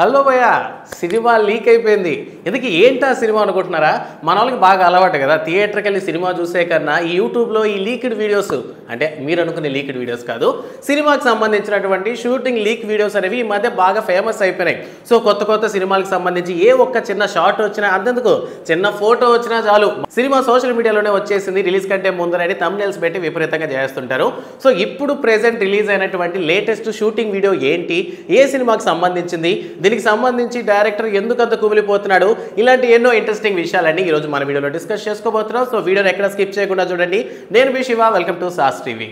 Hello భయ్య cinema leak అయిపోయింది. ఇందుకు ఏంటా సినిమా అనుకుంటున్నారా? మన వాళ్ళకి బాగా అలవాటు కదా థియేటర్కి వెళ్ళి సినిమా చూసే కన్నా ఈ యూట్యూబ్లో ఈ లీక్డ్ వీడియోస్, అంటే మీరు అనుకునే లీక్డ్ వీడియోస్ కాదు, సినిమాకి సంబంధించినటువంటి షూటింగ్ లీక్ వీడియోస్ అనేవి ఈ మధ్య బాగా ఫేమస్ అయిపోయినాయి. సో కొత్త సినిమాలకు సంబంధించి ఏ ఒక్క చిన్న షార్ట్ వచ్చినా, అంతెందుకు చిన్న ఫోటో వచ్చినా చాలు సినిమా సోషల్ మీడియాలోనే వచ్చేసింది రిలీజ్ కంటే ముందరని థంబ్నెయిల్స్ పెట్టి విపరీతంగా చేస్తుంటారు. సో ఇప్పుడు ప్రెజెంట్ రిలీజ్ అయినటువంటి లేటెస్ట్ షూటింగ్ వీడియో ఏంటి, ఏ సినిమాకి సంబంధించింది, దీనికి సంబంధించి డైరెక్టర్ ఎందుకంత కుమిలిపోతున్నాడు, ఇలాంటి ఎన్నో ఇంట్రెస్టింగ్ విషయాలన్నీ ఈరోజు మన వీడియోలో డిస్కస్ చేసుకోబోతున్నాం. సో వీడియోని ఎక్కడ స్కిప్ చేయకుండా చూడండి. నేను మీ శివ, వెల్కమ్ టు సాస్ TV.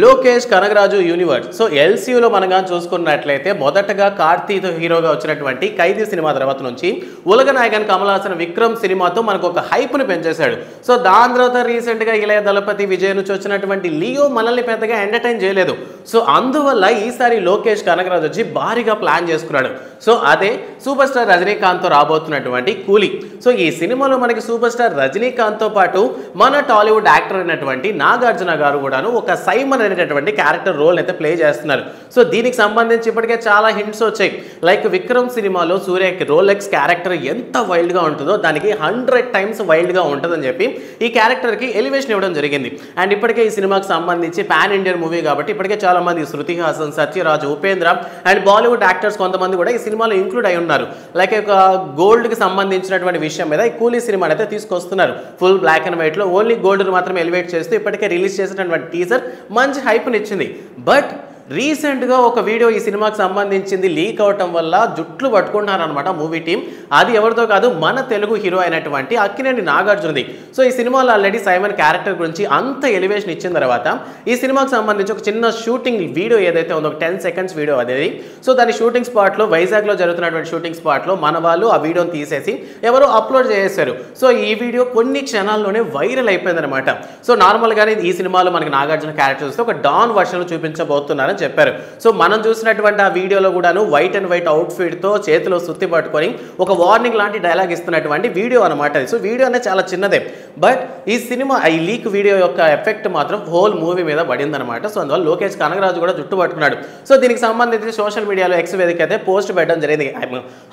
Lokesh Kanagaraj universe. So ఎల్సీయూలో మనం చూసుకున్నట్లయితే మొదటగా కార్తీతో హీరోగా వచ్చినటువంటి ఖైదీ సినిమా తర్వాత నుంచి ఉలగ నాయకన్ కమల్ హాసన్ విక్రమ్ సినిమాతో మనకు ఒక హైప్ను పెంచేశాడు. సో దాని తర్వాత రీసెంట్గా ఇళయ దళపతి విజయ్ నుంచి వచ్చినటువంటి లియో మనల్ని పెద్దగా ఎంటర్టైన్ చేయలేదు. సో అందువల్ల ఈసారి లోకేష్ కనగరాజు వచ్చి భారీగా ప్లాన్ చేసుకున్నాడు. సో అదే సూపర్ స్టార్ రజనీకాంత్తో రాబోతున్నటువంటి కూలీ. సో ఈ సినిమాలో మనకి సూపర్ స్టార్ రజనీకాంత్తో పాటు మన టాలీవుడ్ యాక్టర్ అయినటువంటి నాగార్జున గారు కూడాను ఒక సైమన్ అనేటటువంటి క్యారెక్టర్ రోల్ అయితే ప్లే చేస్తున్నారు. సో దీనికి సంబంధించి ఇప్పటికే చాలా హింట్స్ వచ్చాయి. లైక్ విక్రమ్ సినిమాలో సూర్యకి రోలెక్స్ క్యారెక్టర్ ఎంత వైల్డ్గా ఉంటుందో దానికి 100 times వైల్డ్గా ఉంటుందని చెప్పి ఈ క్యారెక్టర్కి ఎలివేషన్ ఇవ్వడం జరిగింది. అండ్ ఇప్పటికే ఈ సినిమాకి సంబంధించి పాన్ ఇండియన్ మూవీ కాబట్టి ఇప్పటికే చాలా మంది శృతి హాసన్, సత్యరాజ్, ఉపేంద్ర అండ్ బాలీవుడ్ యాక్టర్స్ కొంతమంది కూడా ఈ సినిమాలో ఇంక్లూడ్ అయి ఉన్నారు. లైక్ ఒక గోల్డ్కి సంబంధించినటువంటి విషయం మీద ఈ కూలీ సినిమాని అయితే తీసుకొస్తున్నారు. ఫుల్ బ్లాక్ అండ్ వైట్లో ఓన్లీ గోల్డ్ని మాత్రమే ఎలివేట్ చేస్తూ ఇప్పటికే రిలీజ్ చేసినటువంటి టీజర్ మంచి హైప్ని ఇచ్చింది. బట్ రీసెంట్గా ఒక వీడియో ఈ సినిమాకి సంబంధించింది లీక్ అవటం వల్ల జుట్లు పట్టుకుంటున్నారనమాట మూవీ టీం. అది ఎవరితో కాదు, మన తెలుగు హీరో అయినటువంటి అక్కినేని నాగార్జునది. సో ఈ సినిమాలో ఆల్రెడీ సైమన్ క్యారెక్టర్ గురించి అంత ఎలివేషన్ ఇచ్చిన తర్వాత ఈ సినిమాకి సంబంధించి ఒక చిన్న షూటింగ్ వీడియో ఏదైతే ఉందో, ఒక 10 seconds వీడియో అనేది. సో దాని షూటింగ్ స్పాట్లో, వైజాగ్లో జరుగుతున్నటువంటి షూటింగ్ స్పాట్లో మన వాళ్ళు ఆ వీడియోని తీసేసి ఎవరో అప్లోడ్ చేసేశారు. సో ఈ వీడియో కొన్ని క్షణాల్లోనే వైరల్ అయిపోయిందనమాట. సో నార్మల్గానే ఈ సినిమాలో మనకి నాగార్జున క్యారెక్టర్ చూస్తే ఒక డాన్ వర్షన్లో చూపించబోతున్నారు చెప్పారు. సో మనం చూసినటువంటి ఆ వీడియోలో కూడాను వైట్ అండ్ వైట్ అవుట్ఫిట్ తో చేతిలో సుత్తి పట్టుకొని ఒక వార్నింగ్ లాంటి డైలాగ్ ఇస్తున్నటువంటి వీడియో అనమాట. సో వీడియో అనేది చాలా చిన్నదే, బట్ ఈ సినిమా ఈ లీక్ వీడియో యొక్క ఎఫెక్ట్ మాత్రం హోల్ మూవీ మీద పడింది అనమాట. సో అందువల్ల లోకేష్ కనగరాజు కూడా జుట్టు పట్టుకున్నాడు. సో దీనికి సంబంధించి సోషల్ మీడియాలో ఎక్స్ వేదిక అయితే పోస్ట్ పెట్టడం జరిగింది.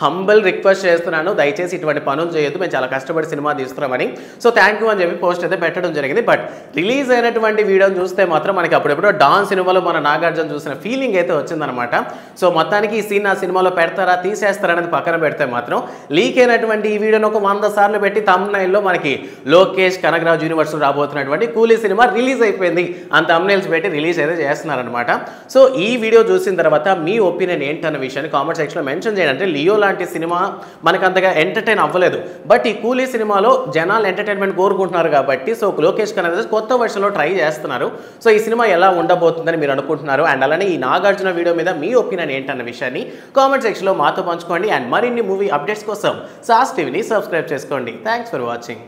హంబల్ రిక్వెస్ట్ చేస్తున్నాను, దయచేసి ఇటువంటి పనులు చేయొద్దు, మేము చాలా కష్టపడి సినిమా తీస్తున్నామని. సో థ్యాంక్ యూ అని చెప్పి పోస్ట్ అయితే పెట్టడం జరిగింది. బట్ రిలీజ్ అయినటువంటి వీడియోని చూస్తే మాత్రం మనకి అప్పుడెప్పుడో డాన్ సినిమాలో మన నాగార్జున చూసిన ఫీలింగ్ అయితే వచ్చిందనమాట. సో మొత్తానికి ఈ సీన్ ఆ సినిమాలో పెడతారా తీసేస్తారా అనేది పక్కన పెడితే మాత్రం లీక్ అయినటువంటి ఈ వీడియోని ఒక 100 సార్లు పెట్టి థంబ్నెయిల్లో మనకి లోకేష్ కనగరాజు యూనివర్స్ రాబోతున్నటువంటి కూలీ సినిమా రిలీజ్ అయిపోయింది అని థంబ్నెయిల్స్ పెట్టి రిలీజ్ అయితే చేస్తున్నారనమాట. సో ఈ వీడియో చూసిన తర్వాత మీ ఒపీనియన్ ఏంటన్న విషయాన్ని కామెంట్ సెక్షన్లో మెన్షన్ చేయండి. అంటే లియో లాంటి సినిమా మనకు అంతగా ఎంటర్టైన్ అవ్వలేదు, బట్ ఈ కూలీ సినిమాలో జనాలు ఎంటర్టైన్మెంట్ కోరుకుంటున్నారు కాబట్టి సో లోకేష్ కనగరాజు కొత్త వర్షన్లో ట్రై చేస్తున్నారు. సో ఈ సినిమా ఎలా ఉండబోతుందని మీరు అనుకుంటున్నారు? అండ్ అలానే ఈ నాగార్జున వీడియో మీద మీ ఒపీనియన్ ఏంటన్న విషయాన్ని కామెంట్ సెక్షన్లో మాతో పంచుకోండి. అండ్ మరిన్ని మూవీ అప్డేట్స్ కోసం సాస్ టీవీని సబ్స్క్రైబ్ చేసుకోండి. Thanks for watching.